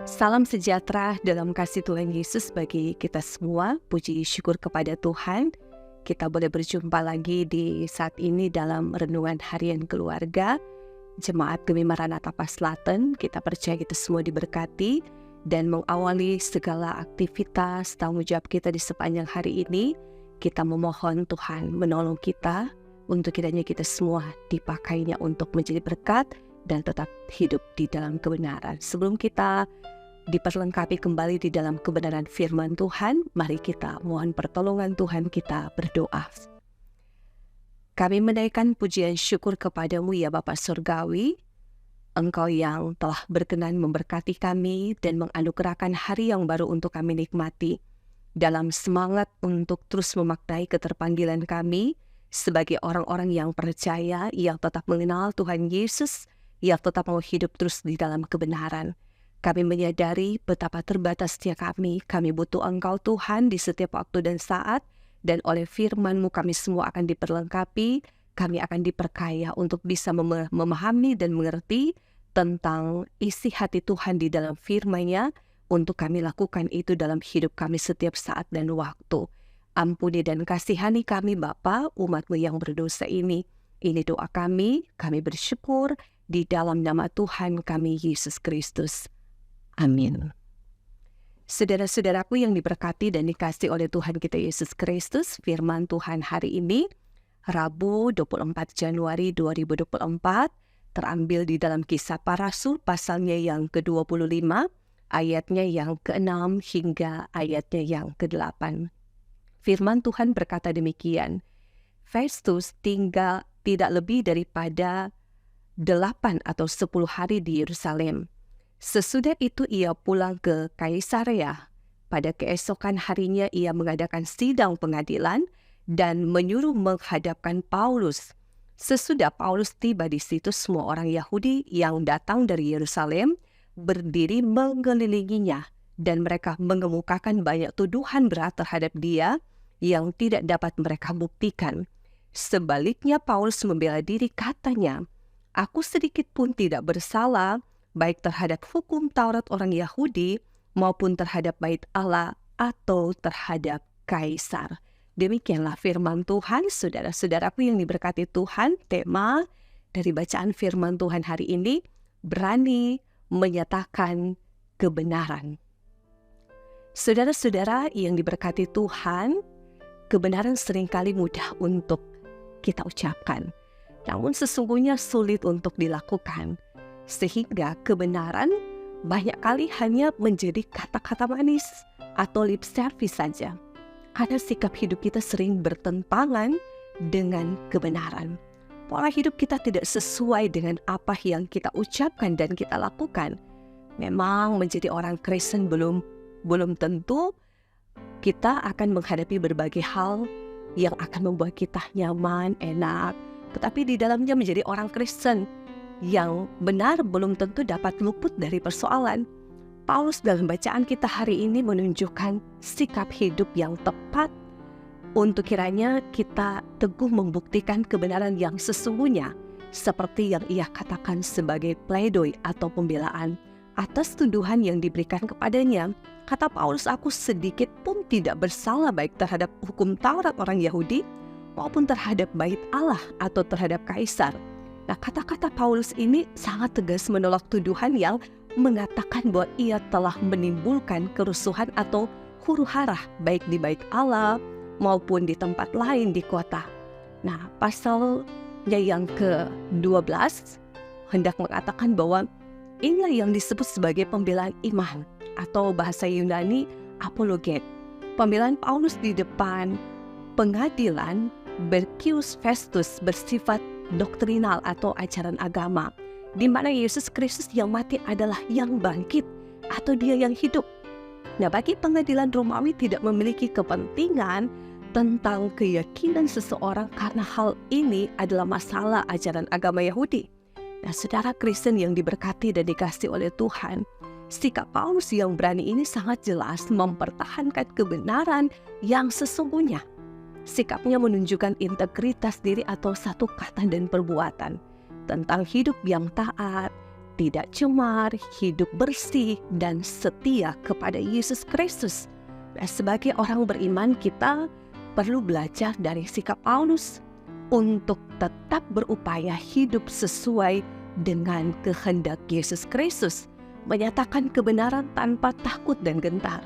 Salam sejahtera dalam kasih Tuhan Yesus bagi kita semua. Puji syukur kepada Tuhan. Kita boleh berjumpa lagi di saat ini dalam renungan harian keluarga. Jemaat Gemi Maranatha Paslaten, kita percaya kita semua diberkati dan mengawali segala aktivitas tanggung jawab kita di sepanjang hari ini. Kita memohon Tuhan menolong kita untuk kiranya kita semua dipakainya untuk menjadi berkat dan tetap hidup di dalam kebenaran. Sebelum kita diperlengkapi kembali di dalam kebenaran firman Tuhan, mari kita mohon pertolongan Tuhan, kita berdoa. Kami menaikkan pujian syukur kepadamu ya Bapa Surgawi, Engkau yang telah berkenan memberkati kami dan menganugerahkan hari yang baru untuk kami nikmati. Dalam semangat untuk terus memaknai keterpanggilan kami sebagai orang-orang yang percaya, yang tetap mengenal Tuhan Yesus, yang tetap mau hidup terus di dalam kebenaran. Kami menyadari betapa terbatasnya kami butuh Engkau Tuhan di setiap waktu dan saat, dan oleh firman-Mu kami semua akan diperlengkapi, kami akan diperkaya untuk bisa memahami dan mengerti tentang isi hati Tuhan di dalam firman-Nya, untuk kami lakukan itu dalam hidup kami setiap saat dan waktu. Ampuni dan kasihani kami Bapa, umat-Mu yang berdosa ini. Ini doa kami bersyukur di dalam nama Tuhan kami Yesus Kristus. Amin. Saudara-saudaraku yang diberkati dan dikasihi oleh Tuhan kita Yesus Kristus, firman Tuhan hari ini, Rabu 24 Januari 2024, terambil di dalam Kisah Para Rasul pasalnya yang ke-25, ayatnya yang ke-6 hingga ayatnya yang ke-8. Firman Tuhan berkata demikian, Festus tinggal tidak lebih daripada 8 atau 10 hari di Yerusalem. Sesudah itu ia pulang ke Kaisarea. Pada keesokan harinya ia mengadakan sidang pengadilan dan menyuruh menghadapkan Paulus. Sesudah Paulus tiba di situ, semua orang Yahudi yang datang dari Yerusalem berdiri mengelilinginya dan mereka mengemukakan banyak tuduhan berat terhadap dia yang tidak dapat mereka buktikan. Sebaliknya Paulus membela diri, katanya, "Aku sedikit pun tidak bersalah, baik terhadap hukum Taurat orang Yahudi maupun terhadap bait Allah atau terhadap Kaisar." Demikianlah firman Tuhan. Saudara-saudaraku yang diberkati Tuhan, tema dari bacaan firman Tuhan hari ini, berani menyatakan kebenaran. Saudara-saudara yang diberkati Tuhan, kebenaran seringkali mudah untuk kita ucapkan, namun sesungguhnya sulit untuk dilakukan. Sehingga kebenaran banyak kali hanya menjadi kata-kata manis atau lip service saja. Karena sikap hidup kita sering bertentangan dengan kebenaran. Pola hidup kita tidak sesuai dengan apa yang kita ucapkan dan kita lakukan. Memang menjadi orang Kristen belum tentu kita akan menghadapi berbagai hal yang akan membuat kita nyaman, enak. Tetapi di dalamnya menjadi orang Kristen yang benar belum tentu dapat luput dari persoalan. Paulus dalam bacaan kita hari ini menunjukkan sikap hidup yang tepat untuk kiranya kita teguh membuktikan kebenaran yang sesungguhnya, seperti yang ia katakan sebagai pledoi atau pembelaan atas tuduhan yang diberikan kepadanya. Kata Paulus, "Aku sedikit pun tidak bersalah baik terhadap hukum Taurat orang Yahudi maupun terhadap bait Allah atau terhadap Kaisar." Nah, kata-kata Paulus ini sangat tegas menolak tuduhan yang mengatakan bahwa ia telah menimbulkan kerusuhan atau huru-hara baik di bait Allah maupun di tempat lain di kota. Nah, pasalnya yang ke-12 hendak mengatakan bahwa inilah yang disebut sebagai pembelaan iman atau bahasa Yunani apologet. Pembelaan Paulus di depan pengadilan Berkius Festus bersifat doktrinal atau ajaran agama, di mana Yesus Kristus yang mati adalah yang bangkit atau dia yang hidup. Nah, bagi pengadilan Romawi tidak memiliki kepentingan tentang keyakinan seseorang karena hal ini adalah masalah ajaran agama Yahudi. Nah, saudara Kristen yang diberkati dan dikasihi oleh Tuhan, sikap Paulus yang berani ini sangat jelas mempertahankan kebenaran yang sesungguhnya. Sikapnya menunjukkan integritas diri atau satu kata dan perbuatan tentang hidup yang taat, tidak cemar, hidup bersih, dan setia kepada Yesus Kristus. Nah, sebagai orang beriman, kita perlu belajar dari sikap Paulus untuk tetap berupaya hidup sesuai dengan kehendak Yesus Kristus, menyatakan kebenaran tanpa takut dan gentar.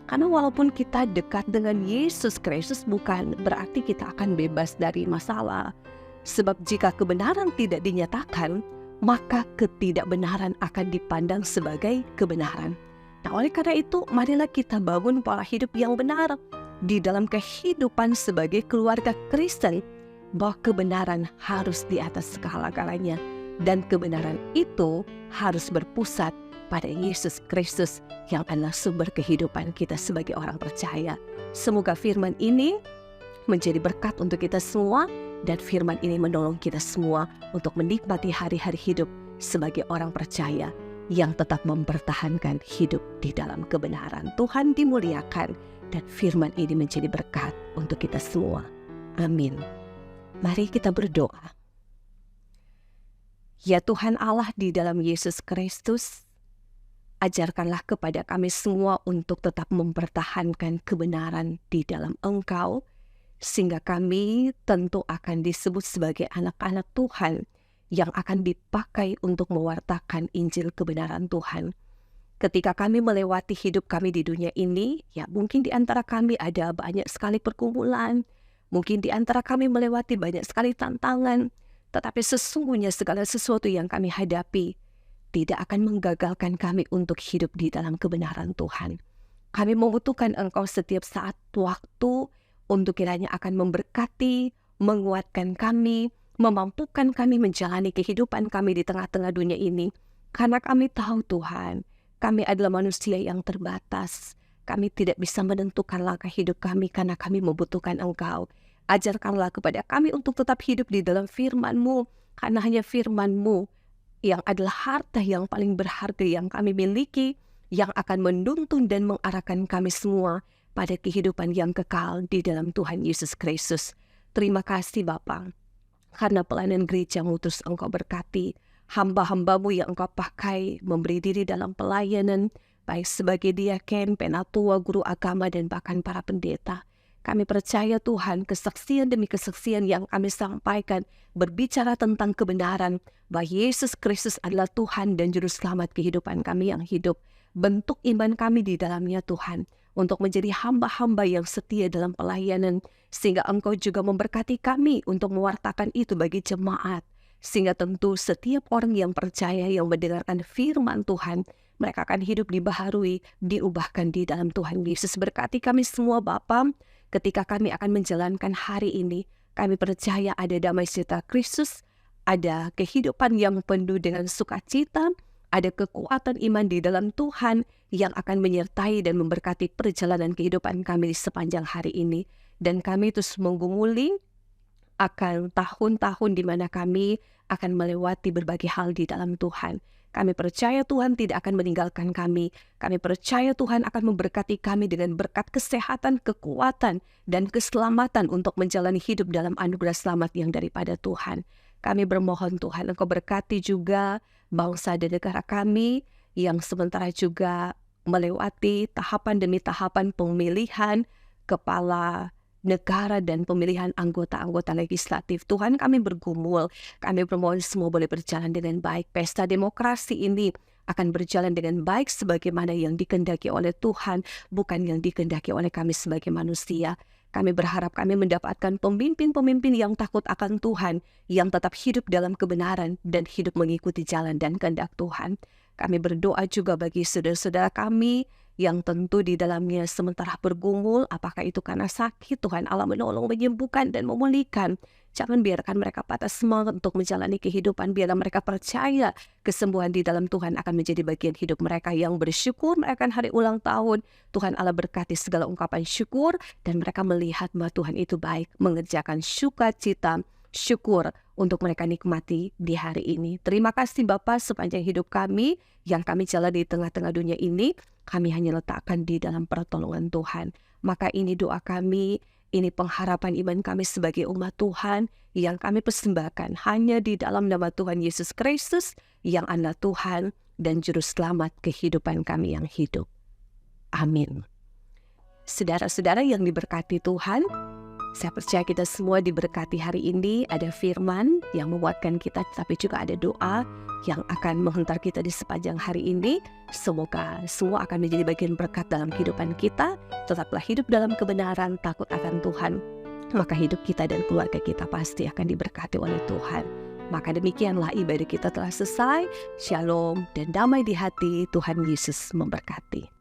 Karena walaupun kita dekat dengan Yesus Kristus, bukan berarti kita akan bebas dari masalah. Sebab jika kebenaran tidak dinyatakan, maka ketidakbenaran akan dipandang sebagai kebenaran. Nah, oleh karena itu, marilah kita bangun pola hidup yang benar di dalam kehidupan sebagai keluarga Kristen, bahwa kebenaran harus di atas segala-galanya, dan kebenaran itu harus berpusat pada Yesus Kristus yang adalah sumber kehidupan kita sebagai orang percaya. Semoga firman ini menjadi berkat untuk kita semua, dan firman ini menolong kita semua untuk menikmati hari-hari hidup sebagai orang percaya yang tetap mempertahankan hidup di dalam kebenaran. Tuhan dimuliakan dan firman ini menjadi berkat untuk kita semua. Amin. Mari kita berdoa. Ya Tuhan Allah di dalam Yesus Kristus, ajarkanlah kepada kami semua untuk tetap mempertahankan kebenaran di dalam Engkau, sehingga kami tentu akan disebut sebagai anak-anak Tuhan yang akan dipakai untuk mewartakan Injil kebenaran Tuhan. Ketika kami melewati hidup kami di dunia ini, ya mungkin di antara kami ada banyak sekali pergumulan, mungkin di antara kami melewati banyak sekali tantangan, tetapi sesungguhnya segala sesuatu yang kami hadapi tidak akan menggagalkan kami untuk hidup di dalam kebenaran Tuhan. Kami membutuhkan Engkau setiap saat waktu untuk kiranya akan memberkati, menguatkan kami, memampukan kami menjalani kehidupan kami di tengah-tengah dunia ini. Karena kami tahu Tuhan, kami adalah manusia yang terbatas. Kami tidak bisa menentukan langkah hidup kami karena kami membutuhkan Engkau. Ajarkanlah kepada kami untuk tetap hidup di dalam firman-Mu, karena hanya firman-Mu yang adalah harta yang paling berharga yang kami miliki, yang akan menuntun dan mengarahkan kami semua pada kehidupan yang kekal di dalam Tuhan Yesus Kristus. Terima kasih Bapa, karena pelayanan gereja-Mu terus Engkau berkati, hamba-hamba-Mu yang Engkau pakai memberi diri dalam pelayanan, baik sebagai diaken, penatua, guru agama, dan bahkan para pendeta. Kami percaya Tuhan, kesaksian demi kesaksian yang kami sampaikan berbicara tentang kebenaran bahwa Yesus Kristus adalah Tuhan dan Juru Selamat kehidupan kami yang hidup. Bentuk iman kami di dalamnya Tuhan, untuk menjadi hamba-hamba yang setia dalam pelayanan, sehingga Engkau juga memberkati kami untuk mewartakan itu bagi jemaat. Sehingga tentu setiap orang yang percaya, yang mendengarkan firman Tuhan, mereka akan hidup dibaharui, diubahkan di dalam Tuhan Yesus. Berkati kami semua Bapa. Ketika kami akan menjalankan hari ini, kami percaya ada damai sejahtera Kristus, ada kehidupan yang penuh dengan sukacita, ada kekuatan iman di dalam Tuhan yang akan menyertai dan memberkati perjalanan kehidupan kami di sepanjang hari ini. Dan kami terus menggumuli akan tahun-tahun di mana kami akan melewati berbagai hal di dalam Tuhan. Kami percaya Tuhan tidak akan meninggalkan kami. Kami percaya Tuhan akan memberkati kami dengan berkat kesehatan, kekuatan, dan keselamatan untuk menjalani hidup dalam anugerah selamat yang daripada Tuhan. Kami bermohon Tuhan, Engkau berkati juga bangsa dan negara kami yang sementara juga melewati tahapan demi tahapan pemilihan kepala negara dan pemilihan anggota-anggota legislatif. Tuhan, kami bergumul, kami bermohon semua boleh berjalan dengan baik. Pesta demokrasi ini akan berjalan dengan baik sebagaimana yang dikehendaki oleh Tuhan, bukan yang dikehendaki oleh kami sebagai manusia. Kami berharap kami mendapatkan pemimpin-pemimpin yang takut akan Tuhan, yang tetap hidup dalam kebenaran dan hidup mengikuti jalan dan kehendak Tuhan. Kami berdoa juga bagi saudara-saudara kami yang tentu di dalamnya sementara bergumul, apakah itu karena sakit, Tuhan Allah menolong, menyembuhkan, dan memulihkan. Jangan biarkan mereka patah semangat untuk menjalani kehidupan. Biarlah mereka percaya kesembuhan di dalam Tuhan akan menjadi bagian hidup mereka. Yang bersyukur merayakan hari ulang tahun, Tuhan Allah berkati segala ungkapan syukur, dan mereka melihat bahwa Tuhan itu baik, mengerjakan sukacita, syukur untuk mereka nikmati di hari ini. Terima kasih Bapa, sepanjang hidup kami yang kami jalani di tengah-tengah dunia ini, kami hanya letakkan di dalam pertolongan Tuhan. Maka ini doa kami Ini pengharapan iman kami sebagai umat Tuhan yang kami persembahkan hanya di dalam nama Tuhan Yesus Kristus yang Anak Tuhan dan Juru Selamat kehidupan kami yang hidup. Amin. Saudara-saudara yang diberkati Tuhan, saya percaya kita semua diberkati hari ini. Ada firman yang menguatkan kita, tapi juga ada doa yang akan menghantar kita di sepanjang hari ini. Semoga semua akan menjadi bagian berkat dalam kehidupan kita. Tetaplah hidup dalam kebenaran, takut akan Tuhan. Maka hidup kita dan keluarga kita pasti akan diberkati oleh Tuhan. Maka demikianlah ibadah kita telah selesai. Shalom dan damai di hati. Tuhan Yesus memberkati.